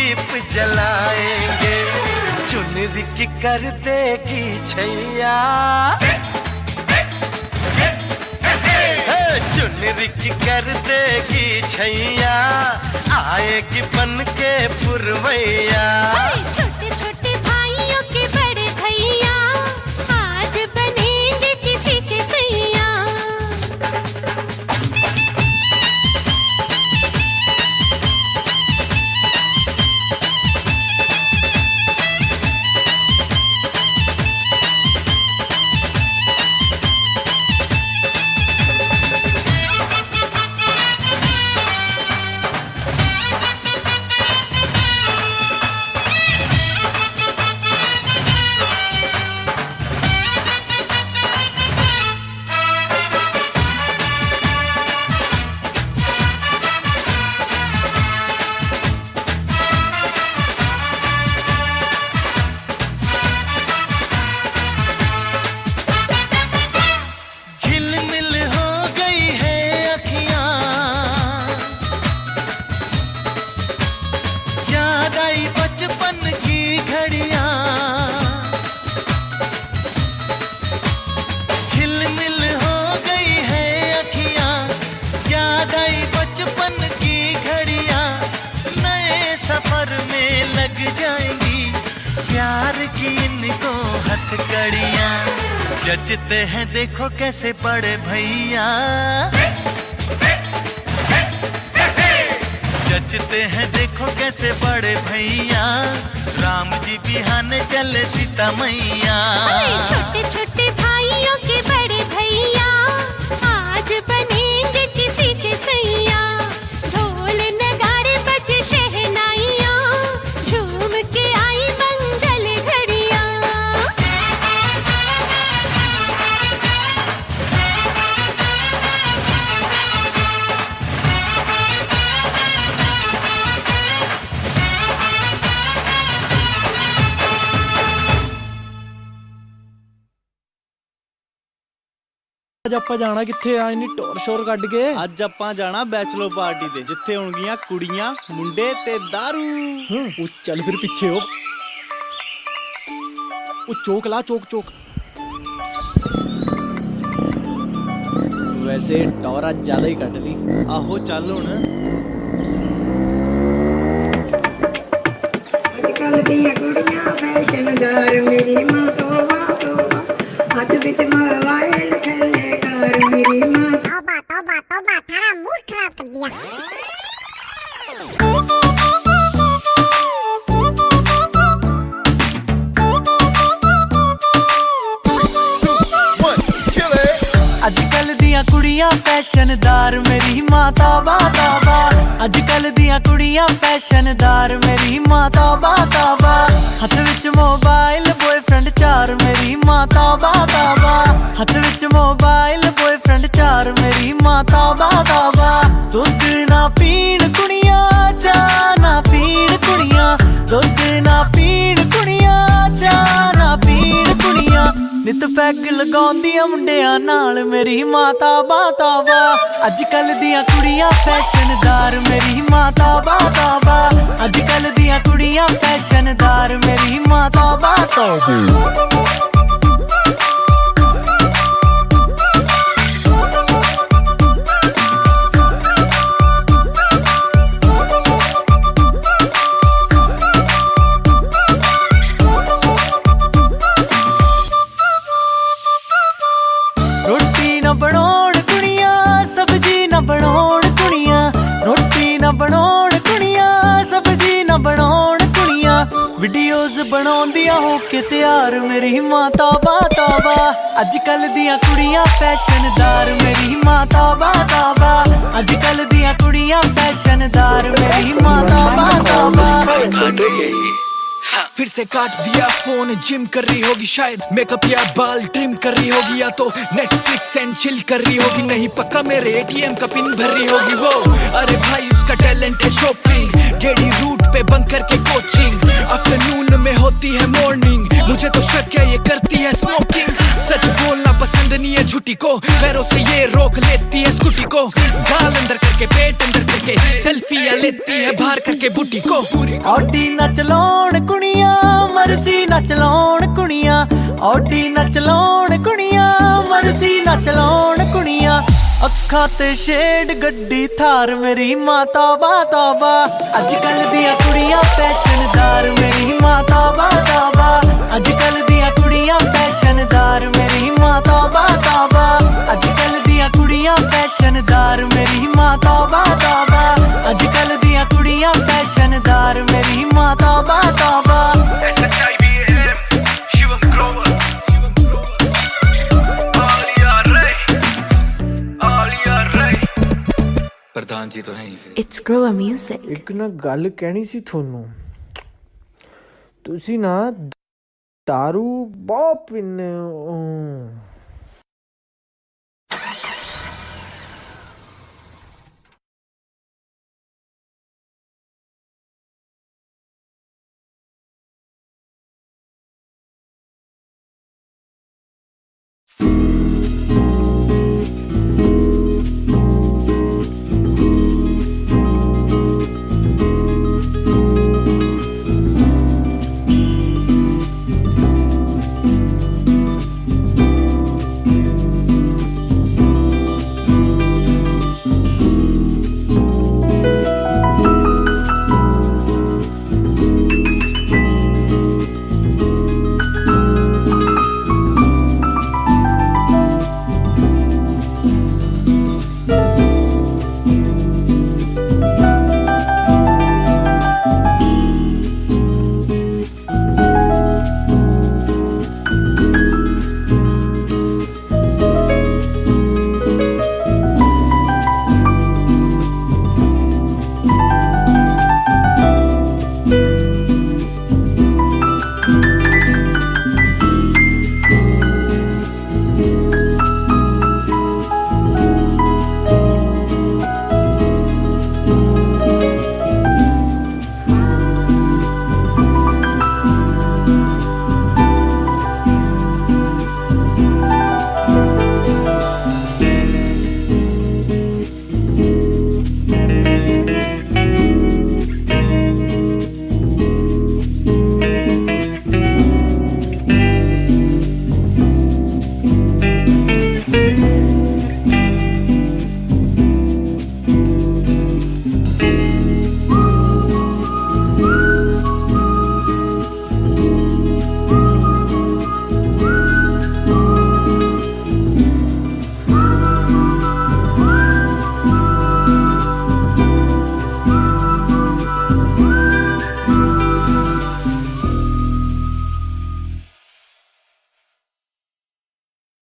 दीप जलाएंगे, चुनरी की कर देगी छैया, चुनरी की कर देगी छैया, आएगी बन के पुरवैया। छोटे छोटे भाइयों के बड़े भैया आज बनेंगे किसी के सैया। बचपन की घड़ियां झिलमिल हो गई है अखियां, याद आई बचपन की घड़ियां, नए सफर में लग जाएंगी प्यार की इनको हथकड़ियां। जचते हैं देखो कैसे बड़े भैया, जचते हैं देखो कैसे बड़े भैया, राम जी बिहाने चले सीता मैया। छोटे छोटे भाइयों के बड़े भैया आज बनेंगे किसी के सैया। ढोल नगाड़े बजे शहनाइयाँ, झूम के आई मंगल घड़ियाँ। ਅੱਜ ਆਪਾਂ ਜਾਣਾ ਕਿੱਥੇ ਆ ਇੰਨੀ ਟੌਰ ਸ਼ੋਰ ਕੱਢ ਕੇ? ਅੱਜ ਆਪਾਂ ਜਾਣਾ ਬੈਚਲਰ ਪਾਰਟੀ ਤੇ, ਜਿੱਥੇ ਹੋਣਗੀਆਂ ਕੁੜੀਆਂ ਮੁੰਡੇ ਤੇ ਦਾਰੂ। ਉਹ ਚੱਲ ਫਿਰ ਪਿੱਛੇ ਹੋ। ਉਹ ਚੋਕ ਲਾ, ਚੋਕ ਚੋਕ। ਵੈਸੇ ਟੌਰ ਅੱਜ ਜ਼ਿਆਦਾ ਹੀ ਕੱਢ ਲਈ। ਆਹੋ ਚੱਲ ਹੁਣ। ਅੱਜ ਕੱਲ ਦੀਆਂ ਕੁੜੀਆਂ ਫੈਸ਼ਨਦਾਰ, ਮੇਰੀ ਮਾਂ ਤੋਬਾ ਤੋਬਾ, ਹੱਥ ਵਿੱਚ ਮੋਬਾਈਲ ਥੱਲੇ ਕਰ ਮੇਰੀ ਮਾਂ। तौबा तौबा तौबा, थारा मूड खराब कर दिया। ਅੱਜ ਕੱਲ ਦੀਆਂ ਕੁੜੀਆਂ ਫੈਸ਼ਨਦਾਰ, ਮੇਰੀ ਮਾਂ ਤੌਬਾ ਤੌਬਾ। ਅੱਜ ਕੱਲ ਦੀਆਂ ਕੁੜੀਆਂ ਫੈਸ਼ਨਦਾਰ, ਮੇਰੀ ਮਾਂ ਤੌਬਾ ਤੌਬਾ। ਹੱਥ ਵਿੱਚ ਮੋਬਾਈਲ ਬॉयਫ੍ਰੈਂਡ ਚਾਰ, ਮੇਰੀ ਮਾਂ ਤੌਬਾ ਤੌਬਾ। ਹੱਥ ਵਿੱਚ ਮੋਬਾਈਲ ਬॉयਫ੍ਰੈਂਡ ਚਾਰ, ਮੇਰੀ ਮਾਂ ਤੌਬਾ ਤੌਬਾ। ਦੁੱਧ ਨਾ ਪੀਣ ਕੁੜੀਆਂ, ਚਾਹ ਨਾ ਪੀਣ ਕੁੜੀਆਂ, ਦੁੱਧ ਨਾ ਪੀਣ ਕੁੜੀਆਂ, ਚਾਹ ਨਾ ਪੀਣ ਕੁੜੀਆਂ। ਨਿਤ ਪੈਗ ਲਗਾਉਂਦੀਆਂ ਮੁੰਡਿਆਂ ਨਾਲ, ਮੇਰੀ ਮਾਂ ਤੌਬਾ ਤੌਬਾ। ਅੱਜ ਕੱਲ ਦੀਆਂ ਕੁੜੀਆਂ ਫੈਸ਼ਨਦਾਰ, ਮੇਰੀ ਮਾਂ ਤੌਬਾ ਤੌਬਾ। ਅੱਜ ਕੱਲ ਦੀਆਂ ਕੁੜੀਆਂ ਫੈਸ਼ਨਦਾਰ, ਮੇਰੀ ਮਾਂ ਤੌਬਾ ਤੌਬਾ। ਰੋਟੀ ਨਾ ਬਣਾਉਣ ਕੁੜੀਆਂ, ਸਬਜ਼ੀ ਨਾ ਬਣਾਉਣ ਕੁੜੀਆਂ, ਰੋਟੀ ਨਾ ਬਣਾਉਣ ਕੁੜੀਆਂ, ਸਬਜ਼ੀ ਨਾ ਬਣਾਉਣ ਕੁੜੀਆਂ। ਵੀਡੀਓਜ਼ ਬਣਾਉਂਦੀਆਂ ਹੋ ਕੇ ਤਿਆਰ, ਮੇਰੀ ਮਾਂ ਤੌਬਾ ਤੌਬਾ। ਅੱਜ ਕੱਲ ਦੀਆਂ ਕੁੜੀਆਂ ਫੈਸ਼ਨਦਾਰ, ਮੇਰੀ ਮਾਂ ਤੌਬਾ ਤੌਬਾ। ਅੱਜ ਕੱਲ ਦੀਆਂ ਕੁੜੀਆਂ ਫੈਸ਼ਨਦਾਰ, ਮੇਰੀ ਮਾਂ ਤੌਬਾ ਤੌਬਾ। फिर से काट दिया फोन, जिम कर रही होगी शायद, मेकअप या बाल ट्रिम कर रही होगी, या तो नेटफ्लिक्स एंड चिल कर रही होगी। नहीं पक्का मेरे ATM का पिन भर रही होगी वो। अरे भाई उसका टैलेंट है शॉपिंग, गेड़ी रूट पे बंद करके कोचिंग, आफ्टरनून में होती है मॉर्निंग। मुझे तो शक है ये करती है स्मोकिंग। सच बोलना पसंद नहीं है झूठी को, पैरों से ये रोक लेती है स्कूटी को, गाल अंदर करके पेट अंदर करके सेल्फियां लेती है बाहर करके बूटी को। ऑडी न चलाउण कुड़ियां मरसी न चलाउण कुड़ियां, ऑडी न चलाउण कुड़ियां मरसी न चलाउण कुड़ियां, ਅੱਖਾਂ ਤੇ ਸ਼ੇਡ ਗੱਡੀ ਥਾਰ ਮੇਰੀ ਮਾਂ ਤੌਬਾ ਤੌਬਾ, ਅੱਜ ਕੱਲ ਦੀਆਂ ਕੁੜੀਆਂ ਫੈਸ਼ਨਦਾਰ ਮੇਰੀ ਮਾਂ ਤੌਬਾ ਤੌਬਾ, ਅੱਜ ਕੱਲ ਦੀਆਂ ਕੁੜੀਆਂ ਫੈਸ਼ਨਦਾਰ ਮੇਰੀ ਮਾਂ ਤੌਬਾ ਤੌਬਾ, ਅੱਜ ਕੱਲ ਦੀਆਂ ਕੁੜੀਆਂ ਫੈਸ਼ਨਦਾਰ ਮੇਰੀ ਮਾਂ ਤੌਬਾ ਤੌਬਾ, ਅੱਜ ਕੱਲ ਦੀਆਂ ਕੁੜੀਆਂ ਫੈਸ਼ਨਦਾਰ ਮੇਰੀ ਮਾਂ ਤੌਬਾ ਤੌਬਾ। ਪ੍ਰਧਾਨ ਜੀ ਤੋਂ ਹੈ ਹੀ ਫਿਰ। It's Grower Music. ਇੱਕ ਨਾ ਗੱਲ ਕਹਿਣੀ ਸੀ ਤੁਹਾਨੂੰ, ਤੁਸੀਂ ਨਾ ਦਾਰੂ ਬਹੁਤ ਪੀਂਦੇ ਹੋ।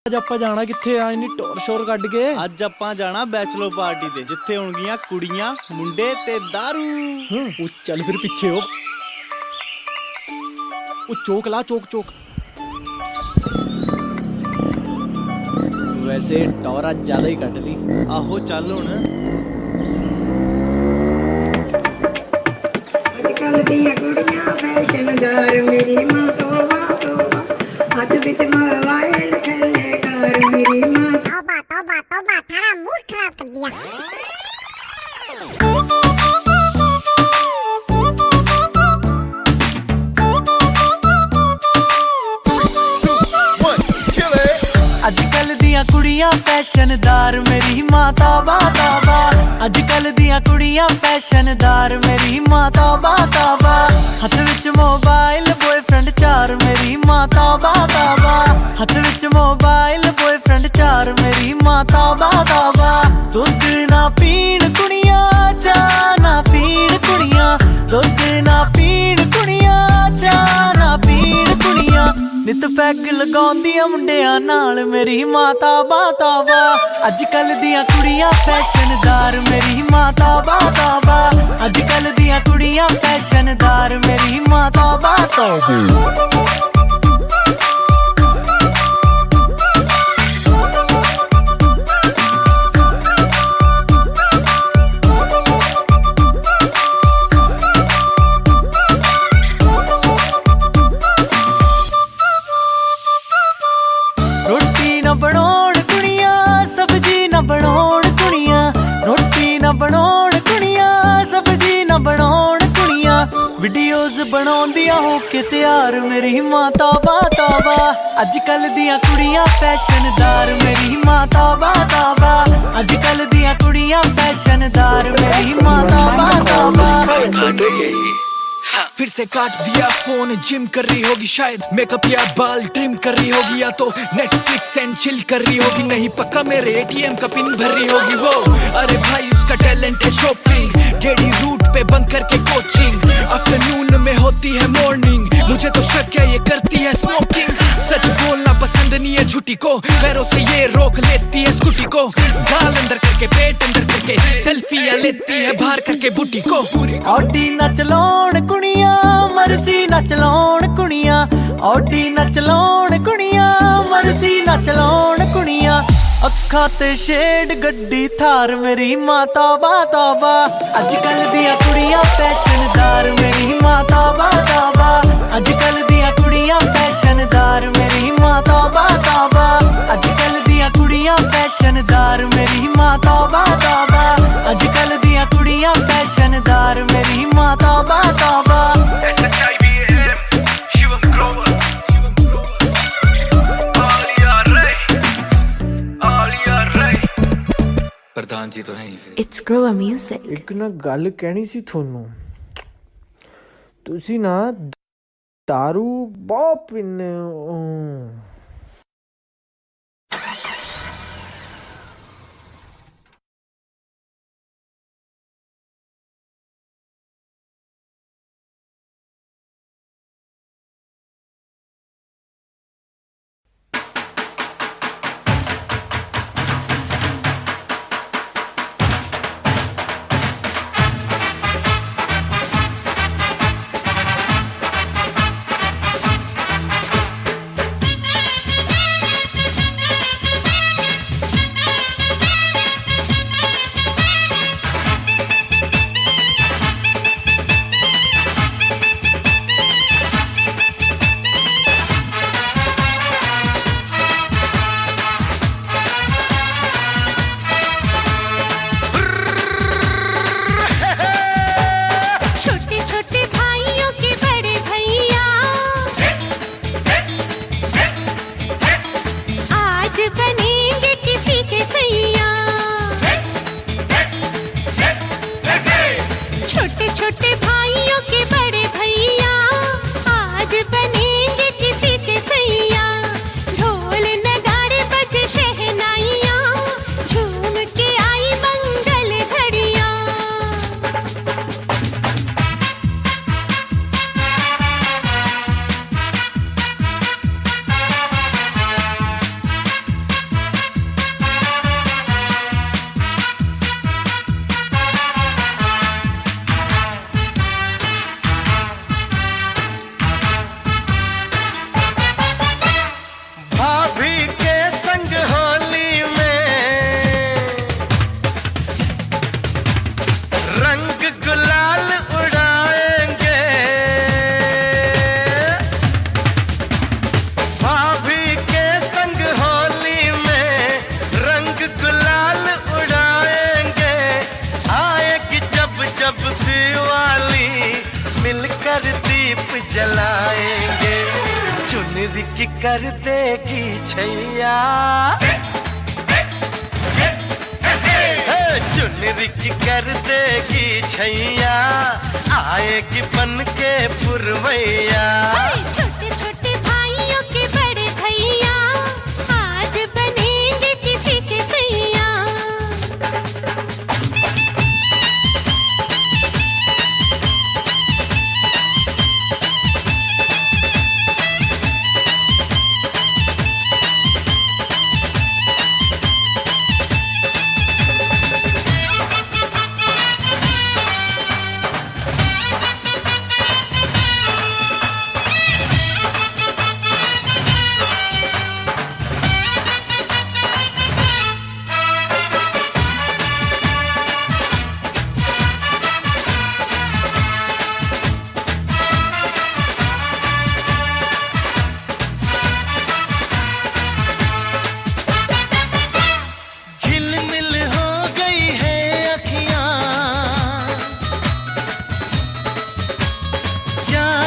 ਅੱਜ ਆਪਾਂ ਜਾਣਾ ਕਿੱਥੇ ਆ ਇੰਨੀ ਟੋਰ ਸ਼ੋਰ ਕੱਢ ਕੇ? ਅੱਜ ਆਪਾਂ ਜਾਣਾ ਬੈਚਲਰ ਪਾਰਟੀ ਤੇ, ਜਿੱਥੇ ਹੋਣਗੀਆਂ ਕੁੜੀਆਂ ਮੁੰਡੇ ਤੇ ਦਾਰੂ। ਉਹ ਚੱਲ ਫਿਰ ਪਿੱਛੇ ਹੋ, ਉਹ ਚੋਕ ਲਾ ਚੋਕ ਚੋਕ। ਵੈਸੇ ਟੌਰਾ ਜ਼ਿਆਦਾ ਹੀ ਕੱਢ ਲਈ। ਆਹੋ ਚੱਲ ਹੁਣ। ਅੱਜ ਕੱਲ ਦੀਆਂ ਕੁੜੀਆਂ ਫੈਸ਼ਨਦਾਰ ਮੇਰੀ ਮਾਂ ਤੋਬਾ ਤੋਬਾ, ਹੱਥ ਵਿੱਚ ਮੋਬਾਈਲ ਥੱਲੇ ਕਾਰ ਮੇਰੀ ਮਾਂ तौबा तौबा तौबा, थारा मूड खराब कर दिया। ਅੱਜ ਕੱਲ ਦੀਆਂ ਕੁੜੀਆਂ ਫੈਸ਼ਨਦਾਰ ਮੇਰੀ ਮਾਂ ਤੌਬਾ ਤੌਬਾ, ਅੱਜ ਕੱਲ ਦੀਆਂ ਕੁੜੀਆਂ ਫੈਸ਼ਨਦਾਰ ਮੇਰੀ ਮਾਂ ਤੌਬਾ ਤੌਬਾ, ਹੱਥ ਵਿੱਚ ਮੋਬਾਈਲ ਬॉयਫ੍ਰੈਂਡ ਚਾਰ ਮੇਰੀ ਮਾਂ ਤੌਬਾ ਤੌਬਾ, ਹੱਥ ਵਿੱਚ ਮੋਬਾਈਲ ਬॉयਫ੍ਰੈਂਡ ਚਾਰ ਮੇਰੀ ਮਾਂ ਤੌਬਾ ਤੌਬਾ, ਦੁੱਧ ਨਾ ਪੀਣ ਕੁੜੀਆਂ ਚਾਹ ਨਾ ਪੀਣ ਕੁੜੀਆਂ, ਦੁੱਧ ਨਾ ਪੀਣ ਕੁੜੀਆਂ ਚਾਹ ਨਾ ਪੀਣ ਕੁੜੀਆਂ, ਨਿਤ ਪੈਗ ਲਗਾਉਂਦੀਆਂ ਮੁੰਡਿਆਂ ਨਾਲ ਮੇਰੀ ਮਾਂ ਤੌਬਾ ਤੌਬਾ, ਅੱਜ ਕੱਲ ਦੀਆਂ ਕੁੜੀਆਂ ਫੈਸ਼ਨਦਾਰ ਮੇਰੀ ਮਾਂ ਤੌਬਾ ਤੌਬਾ, ਅੱਜ ਕੱਲ ਦੀਆਂ ਕੁੜੀਆਂ ਫੈਸ਼ਨਦਾਰ ਮੇਰੀ ਮਾਂ ਤੌਬਾ ਤੌਬਾ। ਰੋਟੀ ਨਾ ਬਣਾਉਣ ਵੀਡੀਓਜ਼ ਬਣਾਉਂਦੀਆਂ ਹੋ ਕੇ ਤਿਆਰ ਮੇਰੀ ਮਾਂ ਤੌਬਾ ਤੌਬਾ ਅੱਜ ਕੱਲ ਦੀਆਂ ਕੁੜੀਆਂ ਫੈਸ਼ਨਦਾਰ ਮੇਰੀ ਮਾਂ ਤੌਬਾ ਤੌਬਾ ਅੱਜ ਕੱਲ ਦੀਆਂ ਕੁੜੀਆਂ ਫੈਸ਼ਨਦਾਰ ਮੇਰੀ ਮਾਂ ਤੌਬਾ ਤੌਬਾ फिर से काट दिया फोन, जिम कर रही होगी शायद, मेकअप या बाल ट्रिम कर रही होगी, या तो नेटफ्लिक्स एंड चिल कर रही होगी, नहीं पक्का मेरे एटीएम का पिन भर रही होगी वो। अरे भाई उसका टैलेंट है शॉपिंग, गेड़ी रूट पे बंद करके कोचिंग, आफ्टरनून में होती है मॉर्निंग, मुझे तो शक है ये करती है स्मोकिंग। सच बोलना पसंद नहीं है झूठी को, पैरों से ये रोक लेती है स्कूटी को, गाल अंदर करके पेट अंदर करके सेल्फियां लेती है बाहर करके बूटी को। ऑडी न चलाउण कुड़ियां मरसी न चलाउण कुड़ियां, ऑडी न चलाउण कुड़ियां मरसी न चलाउण कुड़ियां, ਅੱਖਾਂ ਤੇ ਸ਼ੇਡ ਗੱਡੀ ਥਾਰ ਮੇਰੀ ਮਾਂ ਤੌਬਾ ਤੌਬਾ ਅੱਜ ਕੱਲ ਦੀਆਂ ਕੁੜੀਆਂ ਫੈਸ਼ਨਦਾਰ ਮੇਰੀ ਮਾਂ ਤੌਬਾ ਤੌਬਾ ਅੱਜ ਕੱਲ ਦੀਆਂ ਕੁੜੀਆਂ ਫੈਸ਼ਨਦਾਰ ਮੇਰੀ ਮਾਂ ਤੌਬਾ ਤੌਬਾ ਅੱਜ ਕੱਲ ਦੀਆਂ ਕੁੜੀਆਂ ਫੈਸ਼ਨਦਾਰ ਮੇਰੀ ਮਾਂ ਤੌਬਾ ਤੌਬਾ ਅੱਜ ਕੱਲ ਦੀਆਂ ਕੁੜੀਆਂ ਫੈਸ਼ਨਦਾਰ ਮੇਰੀ ਮਾਂ ਤੌਬਾ ਤੌਬਾ। प्रधान जी तो हैं ही फिर। It's Grower Music. ਇੱਕ ਨਾ ਗੱਲ ਕਹਿਣੀ ਸੀ ਤੁਹਾਨੂੰ। ਤੁਸੀਂ ਨਾ दारू ਬਹੁਤ ਪੀਂਦੇ ਹੋ। जलाएंगे चुनरी की कर देगी छैया, चुनरी की कर देगी छैया, आएगी बन के पुरवैया। छोटे छोटे भाइयों के बड़े भैया आज बनेंगे किसी के सैया।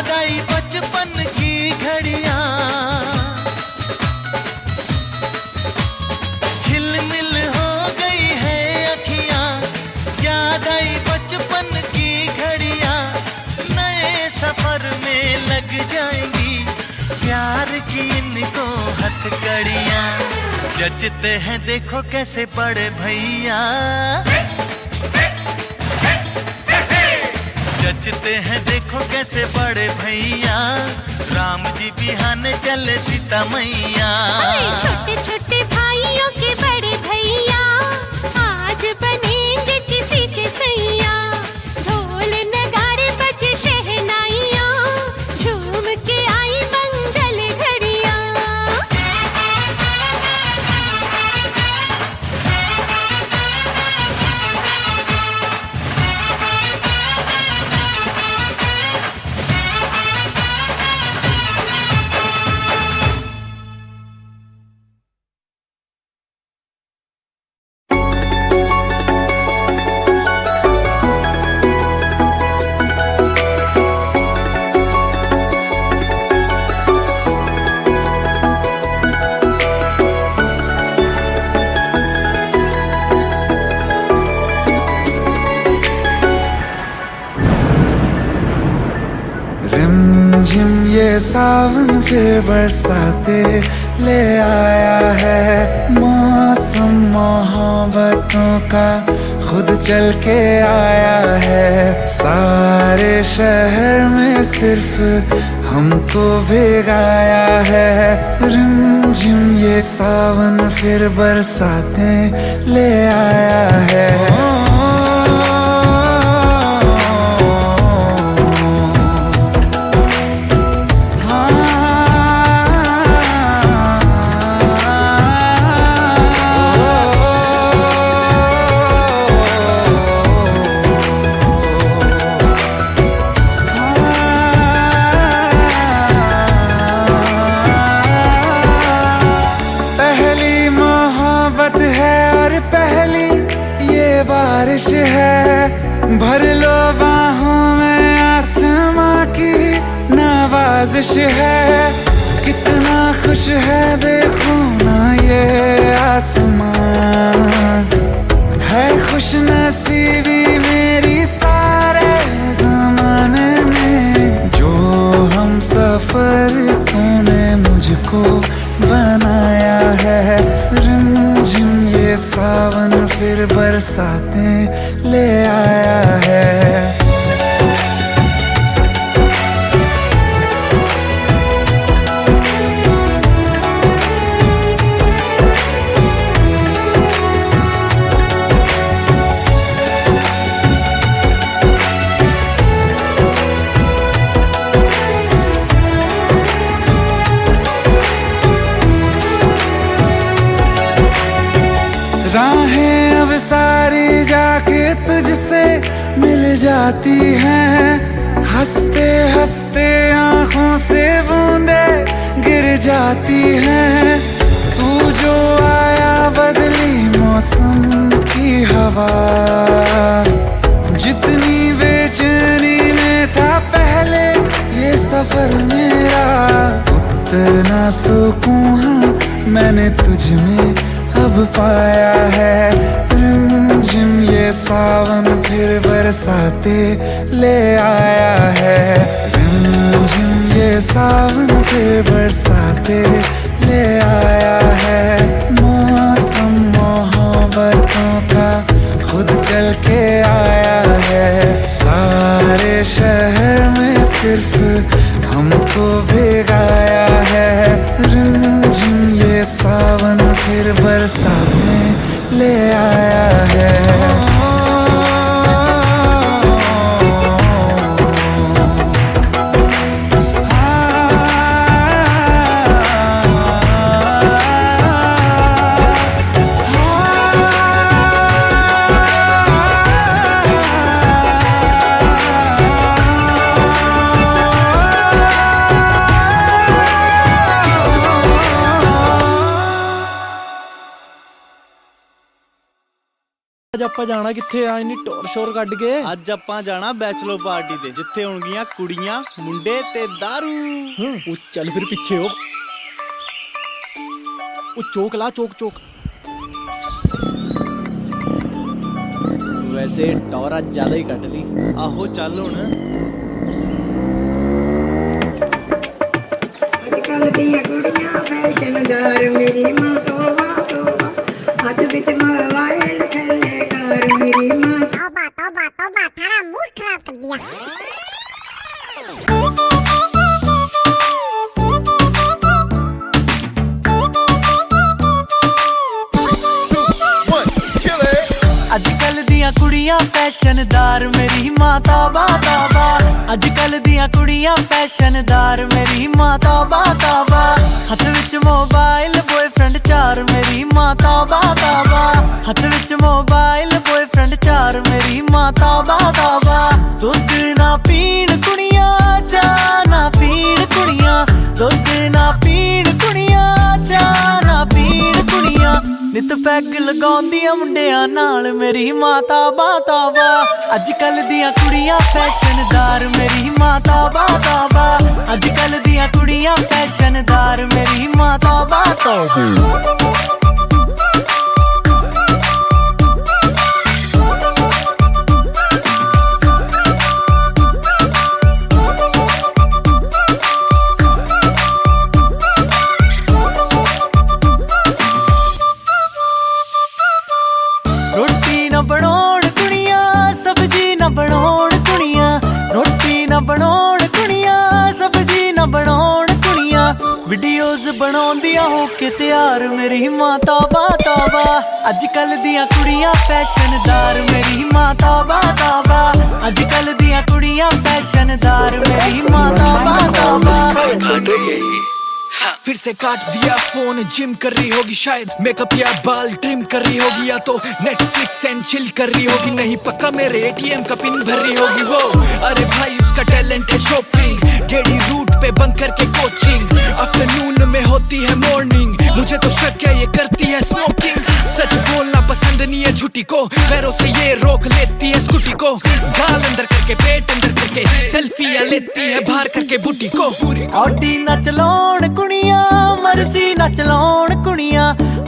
याद आई बचपन की घड़ियां, झिलमिल हो गई है अखियां। याद आई बचपन की घड़ियां, नए सफर में लग जाएंगी प्यार की इनको हथकड़ियां। जचते हैं देखो कैसे बड़े भैया, जचते हैं देखो कैसे बड़े भैया। राम जी बिहाने चले सीता मैया। छोटे छोटे भाइयों के बड़े भैया, आज बनेंगे किसी के सैया। ढोल नगाड़े बजे शहनाइयाँ, झूम के आई मंगल घड़ियाँ। रिमझिम ये सावन फिर बरसाते ले आया है। मौसम मोहब्बतों का खुद चल के आया है। सारे शहर में सिर्फ हमको भिगाया है। रिमझिम ये सावन फिर बरसाते ले आया है। बारिश है भर लो बाहों में, आसमां की नवाजिश है। कितना खुश है देखो ना ये आसमां, है खुश नसीबी मेरी सारे ज़माने में। जो हम सफर तूने मुझको बनाया है। रिमझिम ये सावन फिर बरसाते ले आया है। राहें अब सारी जाके तुझसे मिल जाती हैं। हंसते हंसते आंखों से बूंदे गिर जाती हैं। तू जो आया बदली मौसम की हवा, जितनी बेचैनी में था पहले ये सफर मेरा, उतना सुकून मैंने तुझ में अब पाया है। रिमझिम ये सावन फिर बरसाते ले आया है। रिमझिम ये सावन फिर बरसाते ले आया है। मौसम मोहब्बतों का खुद चल के आया है। सारे शहर में सिर्फ हमको भिगाया है। रिमझिम ये सावन फिर बरसाने ले आया है। ਅੱਜ ਆਪਾਂ ਜਾਣਾ ਕਿੱਥੇ ਆ ਇੰਨੀ ਟੌਰ ਸ਼ੋਰ ਕੱਢ ਕੇ? ਅੱਜ ਆਪਾਂ ਜਾਣਾ ਬੈਚਲਰ ਪਾਰਟੀ ਤੇ, ਜਿੱਥੇ ਹੋਣਗੀਆਂ ਕੁੜੀਆਂ ਮੁੰਡੇ ਤੇ ਦਾਰੂ। ਉਹ ਚੱਲ ਫਿਰ ਪਿੱਛੇ ਹੋ। ਉਹ ਚੋਕ ਲਾ, ਚੋਕ ਚੋਕ। ਵੈਸੇ ਟੌਰ ਅੱਜ ਜ਼ਿਆਦਾ ਹੀ ਕੱਢ ਲਈ। ਆਹੋ ਚੱਲ ਹੁਣ। ਅੱਜ ਕੱਲ ਦੀਆਂ ਕੁੜੀਆਂ ਫੈਸ਼ਨਦਾਰ ਮੇਰੀ ਮਾਂ ਤੋਬਾ ਤੋਬਾ ਹੱਥ ਵਿੱਚ ਮੋਬਾਈਲ ਥੱਲੇ ਕਾਰ ਮੇਰੀ ਮਾਂ तौबा तौबा तौबा थारा मूड खराब कर दिया। ਅੱਜ ਕੱਲ ਦੀਆਂ ਕੁੜੀਆਂ ਫੈਸ਼ਨਦਾਰ ਮੇਰੀ ਮਾਂ ਤੋਬਾ ਤੋਬਾ। ਅੱਜ ਕੱਲ ਦੀਆਂ ਕੁੜੀਆਂ ਫੈਸ਼ਨਦਾਰ ਮੇਰੀ ਮਾਂ ਤੋਬਾ ਤੋਬਾ। ਹੱਥ ਵਿੱਚ ਮੋਬਾਈਲ ਬॉयਫ੍ਰੈਂਡ ਚਾਰ ਮੇਰੀ ਮਾਂ ਤੋਬਾ ਤੋਬਾ। ਹੱਥ ਵਿੱਚ ਮੋਬਾਈਲ ਬॉयਫ੍ਰੈਂਡ ਚਾਰ ਮੇਰੀ ਮਾਂ ਤੋਬਾ ਤੋਬਾ। ਦੁੱਧ ਨਾ ਪੀਣ ਕੁੜੀਆਂ ਚਾਹ ਨਾ ਪੀਣ ਕੁੜੀਆਂ। ਦੁੱਧ ਨਾ ਪੀਣ ਕੁੜੀਆਂ ਚਾਹ ਨਾ ਪੀਣ ਕੁੜੀਆਂ। ਨਿਤ ਪੈਗ ਲਗਾਉਂਦੀਆਂ ਮੁੰਡਿਆਂ ਨਾਲ ਮੇਰੀ ਮਾਂ ਤੋਬਾ ਤੋਬਾ। ਅੱਜ ਕੱਲ ਦੀਆਂ ਕੁੜੀਆਂ ਫੈਸ਼ਨਦਾਰ ਮੇਰੀ ਮਾਂ ਤੋਬਾ ਤੋਬਾ। ਅੱਜ ਕੱਲ ਦੀਆਂ ਕੁੜੀਆਂ ਫੈਸ਼ਨਦਾਰ ਮੇਰੀ ਮਾਂ ਤੋਬਾ ਤੋਬਾ। ਰੋਟੀ ਨਾ ਬਣਾਉਣ ਕੁੜੀਆਂ ਸਬਜ਼ੀ ਨਾ ਬਣਾਉਣ ਕੁੜੀਆਂ। ਰੋਟੀ ਨਾ ਬਣਾਉਣ ਕੁੜੀਆਂ ਸਬਜ਼ੀ ਨਾ ਬਣਾਉਣ ਕੁੜੀਆਂ। ਵੀਡੀਓਜ਼ ਬਣਾਉਂਦੀਆਂ ਹੋ ਕੇ ਤਿਆਰ ਮੇਰੀ ਮਾਂ ਤੋਬਾ ਤੋਬਾ। ਅੱਜ ਕੱਲ ਦੀਆਂ ਕੁੜੀਆਂ ਫੈਸ਼ਨਦਾਰ ਮੇਰੀ ਮਾਂ ਤੋਬਾ ਤੋਬਾ। ਅੱਜ ਕੱਲ ਦੀਆਂ ਕੁੜੀਆਂ ਫੈਸ਼ਨਦਾਰ ਮੇਰੀ ਮਾਂ ਤੋਬਾ ਤੋਬਾ। फिर से काट दिया फोन, जिम कर रही होगी शायद, मेकअप या बाल ट्रिम कर रही होगी, या तो नेटफ्लिक्स एंड चिल कर रही होगी। नहीं पक्का मेरे एटीएम का पिन भर रही होगी वो। अरे भाई उसका टैलेंट है शॉपिंग, गेड़ी रूट पे बंद करके कोचिंग। आफ्टरनून में होती है मॉर्निंग, मुझे तो शक है ये करती है स्मोकिंग। सच बोलना पसंद नहीं है झूठी को, पैरों से ये रोक लेती है स्कूटी को। गाल अंदर करके पेट अंदर करके सेल्फियां लेती है बाहर करके बूटी को। ऑडी ना चलाउण कुड़ियां मरसी ना चलाउण कुड़ियां।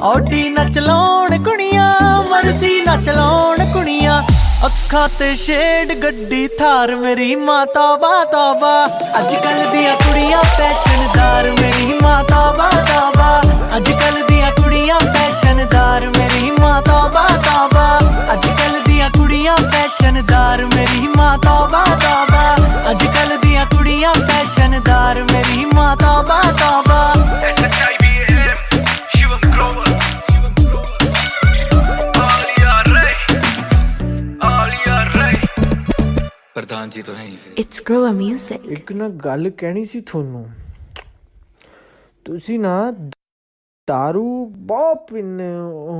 ऑडी ना चलाउण कुड़ियां मरसी ना चलाउण कुड़ियां। ਅੱਖਾਂ ਤੇ ਸ਼ੇਡ ਗੱਡੀ ਥਾਰ ਮੇਰੀ ਮਾਂ ਤੋਬਾ ਤੋਬਾ। ਅੱਜ ਕੱਲ ਦੀਆਂ ਕੁੜੀਆਂ ਫੈਸ਼ਨਦਾਰ ਮੇਰੀ ਮਾਂ ਤੋਬਾ ਤੋਬਾ। ਅੱਜ ਕੱਲ ਦੀਆਂ ਕੁੜੀਆਂ ਫੈਸ਼ਨਦਾਰ ਮੇਰੀ ਮਾਂ ਤੋਬਾ ਤੋਬਾ। ਅੱਜ ਕੱਲ ਦੀਆਂ ਕੁੜੀਆਂ ਫੈਸ਼ਨਦਾਰ ਮੇਰੀ ਮਾਂ ਤੋਬਾ ਤੋਬਾ। ਅੱਜ ਕੱਲ ਦੀਆਂ ਕੁੜੀਆਂ ਫੈਸ਼ਨਦਾਰ ਮੇਰੀ ਮਾਂ ਤੋਬਾ ਤੋਬਾ। प्रधान जी तो हैं ही फिर। It's Grower Music। ਇੱਕ ਨਾ ਗੱਲ ਕਹਿਣੀ ਸੀ ਤੁਹਾਨੂੰ। ਤੁਸੀਂ ਨਾ ਦਾਰੂ ਬਹੁਤ ਪੀਂਦੇ ਹੋ।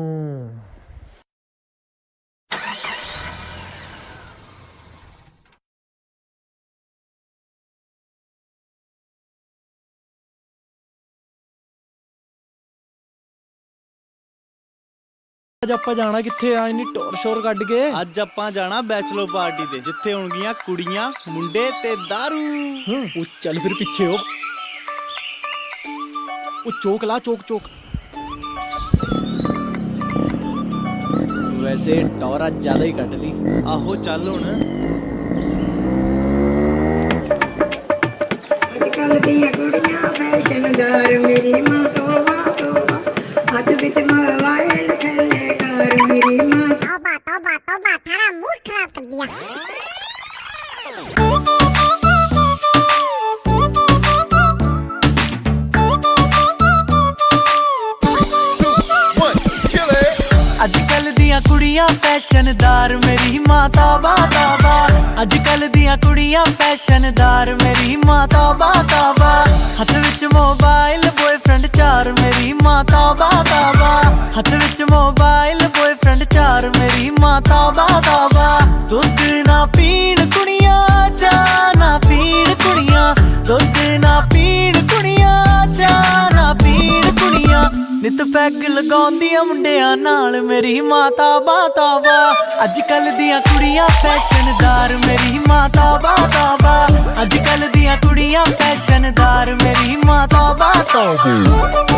ਅੱਜ ਆਪਾਂ ਜਾਣਾ ਕਿੱਥੇ ਆ ਇੰਨੀ ਟੌਰ ਸ਼ੋਰ ਕੱਢ ਕੇ? ਅੱਜ ਆਪਾਂ ਜਾਣਾ ਬੈਚਲਰ ਪਾਰਟੀ ਤੇ, ਜਿੱਥੇ ਹੋਣਗੀਆਂ ਕੁੜੀਆਂ ਮੁੰਡੇ ਤੇ ਦਾਰੂ। ਉਹ ਚੱਲ ਫਿਰ ਪਿੱਛੇ ਹੋ। ਉਹ ਚੋਕ ਲਾ, ਚੋਕ ਚੋਕ। ਵੈਸੇ ਟੌਰ ਅੱਜ ਜ਼ਿਆਦਾ ਹੀ ਕੱਢ ਲਈ। ਆਹੋ ਚੱਲ ਹੁਣ। ਅੱਜ ਕੱਲ ਦੀਆਂ ਕੁੜੀਆਂ ਫੈਸ਼ਨਦਾਰ ਮੇਰੀ ਮਾਂ ਤੋਬਾ ਤੋਬਾ। ਹੱਥ ਵਿੱਚ ਮੋਬਾਈਲ ਥੱਲੇ ਕਾਰ ਮੇਰੀ ਮਾਂ तौबा तौबा तौबा थारा मूड खराब कर दिया। ਅੱਜ ਕੱਲ ਦੀਆਂ ਕੁੜੀਆਂ ਫੈਸ਼ਨਦਾਰ ਮੇਰੀ ਮਾਂ ਤੋਬਾ ਤੋਬਾ। ਅੱਜ ਕੱਲ ਦੀਆਂ ਕੁੜੀਆਂ ਫੈਸ਼ਨਦਾਰ ਮੇਰੀ ਮਾਂ ਤੋਬਾ ਤੋਬਾ। ਹੱਥ ਵਿੱਚ ਮੋਬਾਈਲ ਬॉयਫ੍ਰੈਂਡ ਚਾਰ ਮੇਰੀ ਮਾਂ ਤੋਬਾ ਤੋਬਾ। ਹੱਥ ਵਿੱਚ ਮੋਬਾਈਲ ਬॉयਫ੍ਰੈਂਡ ਚਾਰ ਮੇਰੀ ਮਾਂ ਤੋਬਾ ਤੋਬਾ। ਦੁੱਧ ਨਾ ਪੀਣ ਕੁੜੀਆਂ ਚਾਹ ਨਾ ਪੀਣ ਕੁੜੀਆਂ। ਦੁੱਧ ਨਾ ਪੀਣ ਕੁੜੀਆਂ ਚਾਹ ਨਾ ਪੀਣ ਕੁੜੀਆਂ। ਨਿਤ ਪੈਗ ਲਗਾਉਂਦੀਆਂ ਮੁੰਡਿਆਂ ਨਾਲ ਮੇਰੀ ਮਾਤਾ ਬਾਤਾਵਾ ਅੱਜ ਕੱਲ ਦੀਆਂ ਕੁੜੀਆਂ ਫੈਸ਼ਨਦਾਰ ਮੇਰੀ ਮਾਤਾ ਬਾਤਾਵਾ ਅੱਜ ਕੱਲ ਦੀਆਂ ਕੁੜੀਆਂ ਫੈਸ਼ਨਦਾਰ ਮੇਰੀ ਮਾਤਾ ਬਾਤਾਵਾ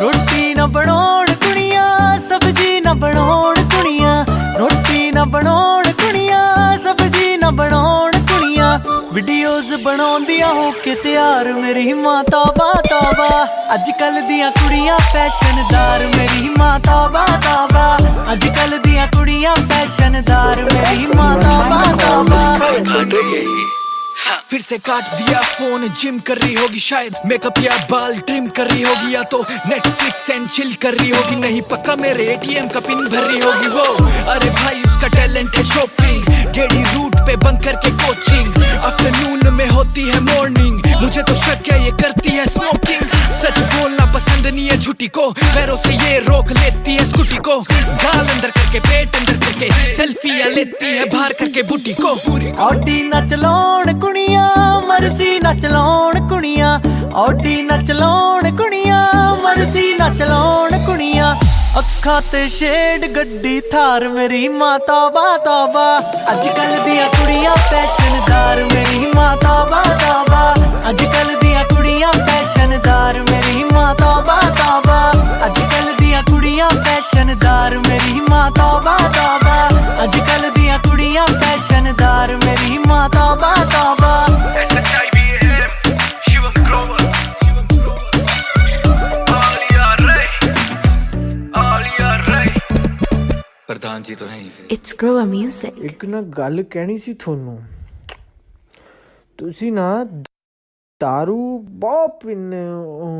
ਰੋਟੀ ਨਾ ਬਣਾਉਣ ਕੁੜੀਆਂ ਸਬਜ਼ੀ ਨਾ ਬਣਾਉਣ ਕੁੜੀਆਂ ਰੋਟੀ ਨਾ ਬਣਾਉਣ ਕੁੜੀਆਂ ਸਬਜ਼ੀ ਨਾ ਬਣਾਉਣ ਕੁੜੀਆਂ ਵੀਡੀਓਜ਼ ਬਣਾਉਂਦੀਆਂ ਹੋ ਕੇ ਤਿਆਰ ਮੇਰੀ ਮਾਤਾ ਬਾਤਾਵਾ ਅੱਜ ਕੱਲ ਦੀਆਂ ਕੁੜੀਆਂ ਫੈਸ਼ਨਦਾਰ ਮੇਰੀ ਮਾਤਾ ਬਾਤਾਵਾ ਅੱਜ ਕੱਲ ਦੀਆਂ ਕੁੜੀਆਂ ਫੈਸ਼ਨਦਾਰ ਮੇਰੀ ਮਾਤਾ ਬਾਤਾਵਾ फिर से काट दिया फोन जिम कर रही होगी शायद मेकअप या बाल ट्रिम कर रही होगी या तो नेटफ्लिक्स एंड चिल कर रही होगी नहीं पक्का मेरे एटीएम का पिन भर रही होगी वो अरे भाई उसका टैलेंट है शॉपिंग गेड़ी रूट पे बंद करके कोचिंग आफ्टरनून में होती है मॉर्निंग मुझे तो शक है ये करती है स्मोकिंग सच बोलना पसंद नहीं है झूठी को पैरों से ये रोक लेती है स्कूटी को गाल अंदर करके पेट अंदर करके सेल्फियां लेती है बाहर करके बूटी को ऑडी ना चलाउण कुड़ियां मर्सी ना चलाउण कुड़ियां ऑडी ना चलाउण कुड़ियां मर्सी ना चलाउण कुड़ियां ਅੱਖਾਂ ਤੇ ਸ਼ੇਡ ਗੱਡੀ ਥਾਰ ਮੇਰੀ ਮਾਤਾ ਬਾਤਾਵਾ ਅੱਜ ਕੱਲ ਦੀਆਂ ਕੁੜੀਆਂ ਫੈਸ਼ਨਦਾਰ ਮੇਰੀ ਮਾਤਾ ਬਾਤਾਵਾ ਅੱਜ ਕੱਲ ਦੀਆਂ ਕੁੜੀਆਂ ਫੈਸ਼ਨਦਾਰ ਮੇਰੀ ਮਾਤਾ ਬਾਤਾਵਾ ਅੱਜ ਕੱਲ ਦੀਆਂ ਕੁੜੀਆਂ ਫੈਸ਼ਨਦਾਰ ਮੇਰੀ ਮਾਤਾ ਬਾਤਾਵਾ ਅੱਜ ਕੱਲ ਦੀਆਂ ਕੁੜੀਆਂ ਫੈਸ਼ਨਦਾਰ ਮੇਰੀ ਮਾਤਾ ਬਾਤਾਵਾ प्रधान जी तो हैं ही फिर It's Grower Music. ਇੱਕ ਨਾ ਗੱਲ ਕਹਿਣੀ ਸੀ ਤੁਹਾਨੂੰ ਤੁਸੀਂ ਨਾ दारू ਬਹੁਤ ਪੀਂਦੇ ਹੋ